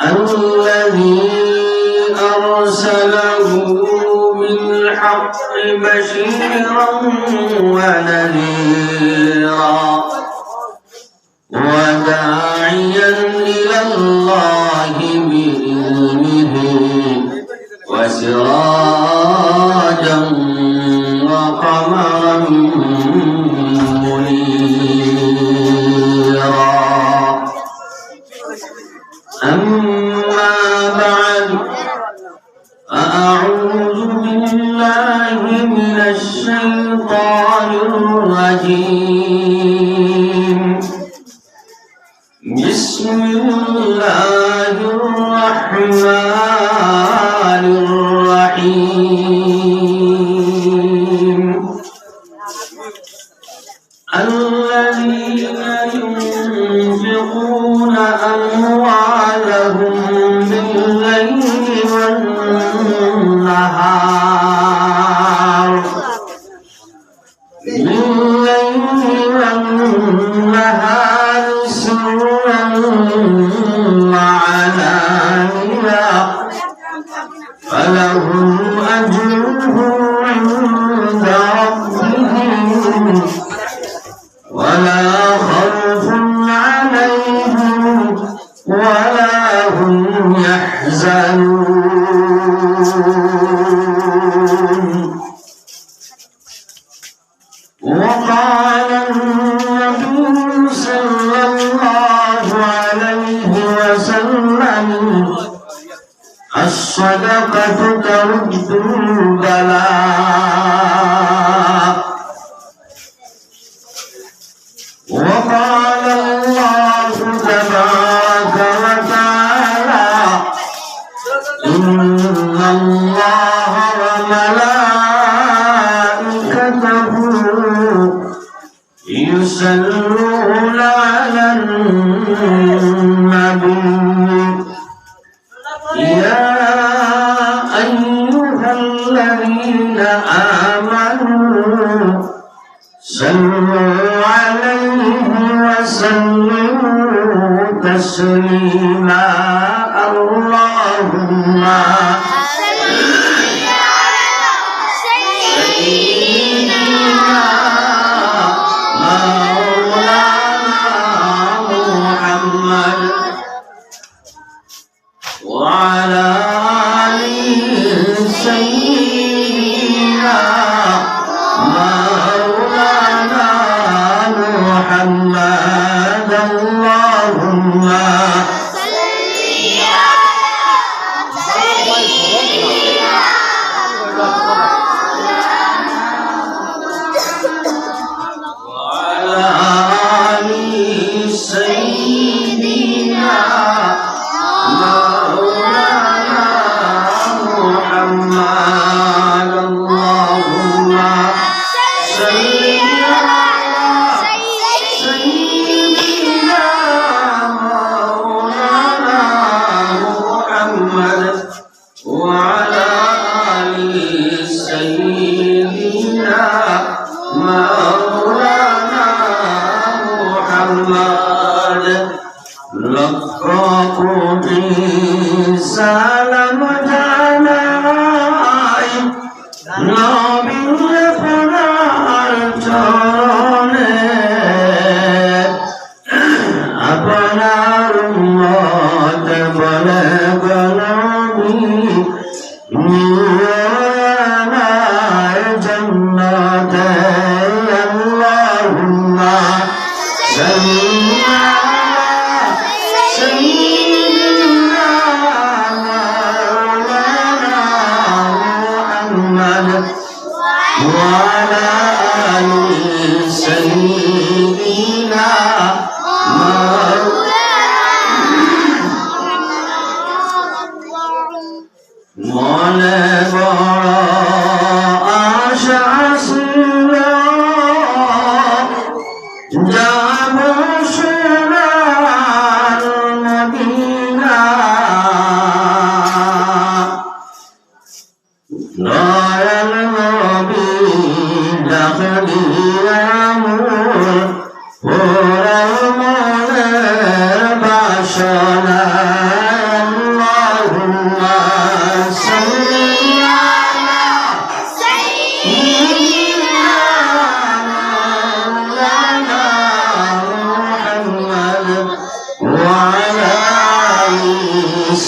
الذي أرسله بالحق بشيرا ونذيرا وداعيا إلى الله بإذنه وسراجا وقمرا منيرا. أما بعد فأعوذ بالله من الشيطان الرجيم. بسم الله الرحمن الرحيم. الذين ينفقون أموالهم بالليل والنهار سرا وعلانية فلهم أجرهم عند ربهم ولا خوف عليهم ولا هم يحزنون. وقال النبي صلى الله عليه وسلم: الصدقة ترد البلاء. وقال الله تبارك وتعالى: إن الله وملائكته يصلون على النبي يا أيها الذين آمنوا صلوا عليه وسلموا تسليما. اللهم وعلى آل سيدنا مولانا محمد. اللهم وعلى آل سيدنا مولانا محمد. اللهم صل على سيدنا مولانا محمد وعلى آل سيدنا مولانا محمد. لقاكم سلام জানাই নবীর আপনার চরণে আপনার উম্মত বলে গলবি নিয়ার জান্নাতে। আল্লাহুম্মা সাল্লি وعلى آل سيدنا মনে বড় আশা ছিল যাব সোনার মদিনা। দয়াল নবী ডাক দিয়া মোর পোড়া মনের বাসনা।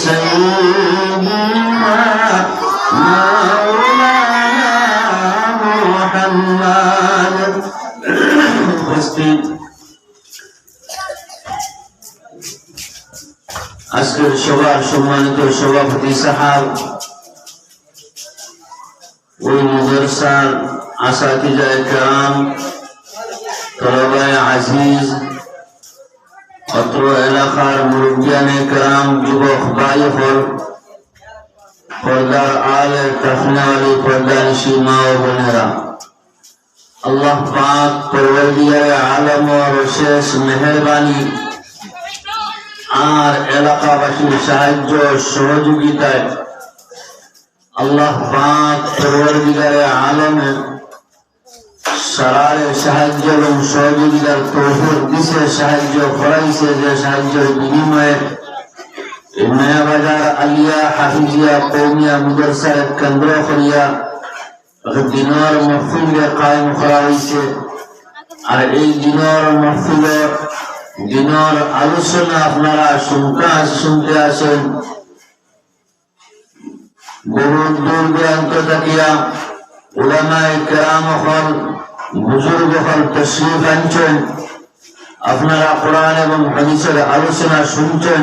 سيدنا مولانا محمد উপস্থিত আজকের সভার সম্মানিত সভাপতি সাহেব, ওই মাদ্রাসার আসাতিজায়ে কেরাম, তলবায়ে আজিজ, অত্র এলাকার মুরব্বিয়ানে কেরাম, যুবক ভাই হল, পর্দার আলে তাফনাওয়ালি পর্দানিশি মা ও বোনেরা, আল্লাহ পাক পরওয়ারদিগারে আলম ও শেষ মেহেরবানি আর এলাকাবাসীর সাহায্য সহযোগিতায় আল্লাহ পাক পরওয়ারদিগারে আলমের সারারে সাহায্য এবং সহযোগিতার তৌফিক দিছে, সাহায্য করাইছে, যে সাহায্যের বিনিময়ে নয়াবাজার আলিয়া হাফিজিয়া কৌমিয়া মাদ্রাসার কেন্দ্র করিয়া দিনের মাহফিলে কায়েম করা হয়েছে। আর এই দিনের মাহফিলে দিনের আলোচনা আপনারা শুনতে আসেন। বহু দূর দূরান্ত থাকিয়া উলামায়ে কেরাম হল, বুজুর্গ হল তশরিফ আনছেন। আপনারা কোরআন এবং হাদিসের আলোচনা শুনছেন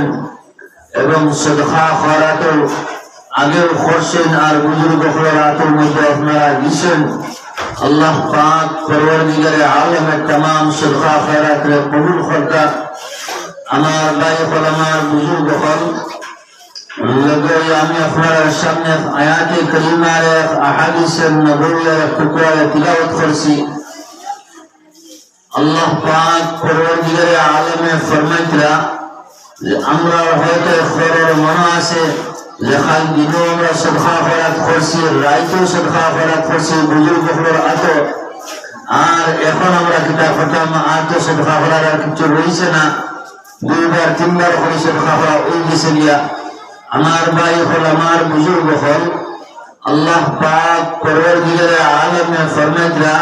এবং সদকা খয়রাতের আগেও করছেন, আর বুজুর্গ খয়রাতের মধ্যে আপনারা দিচ্ছেন। আল্লাহ পাক পরওয়ারদিগারে আলমের तमाम সদকা খয়রাতকে কবুল করতা। আমার ভাই হল, আমার বুজুর্গ হল, আমি আপনার সামনে আয়াতে কারিমার আহাদিসের নবুয়্যির টুকরা তিলাওয়াত করছি। আল্লাহ পাক পরওয়ারদিগারে আলমে ফরমাইতরা যে আমরা হয়তো খবর মনে আছে যে খাল দিনও আমরা সদকা খয়রাত করছি, রাইতেও সদকা খয়রাত করছি বুজুর্গ হলোর আত, আর এখন আমরা কিতাব খতম আর তো সদকা খয়রাত আর কিছু রয়েছে না। দুইবার তিনবার করে সদকা খয়রাত ওই গেছে গিয়া। আমার ভাই হল, আমার বুজুর্গ হল, আল্লাহ পাক পরওয়ারদিগারে আলমে ফরমাইতরা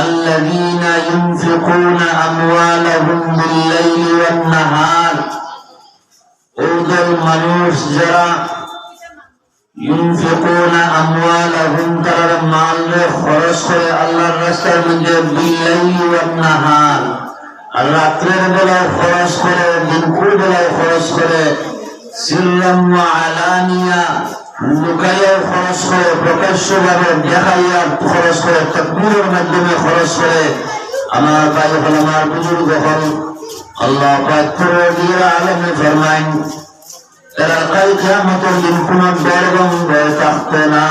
আল্লাযীনা ইউনফিকুনা আমওয়ালাহুম বিল-লাইলি ওয়ান-নাহার, ওদল মানুষ যারা ইউনফিকুনা আমওয়ালাহুম তারা মালকে খরচ করে আল্লাহর রাস্তার মধ্যে বিল-লাইলি ওয়ান-নাহার, আর রাতের বেলায় খরচ করে, দিনকুর বেলায় খরচ করে, সিররাম ওয়া আলানিয়া লুকাইয়া খরচ করে, প্রকাশ্যভাবে দেখাইয়া খরচ করে, তাকবীরের মাধ্যমে খরচ করে। আমার ভাই হল, আমার বুজুর্গ হল, আল্লাহ পাক পরওয়ারদিগারে আলমে ফরমায় এরা কাল কিয়ামতের দিন কোন দরগম ভয় থাকবে না।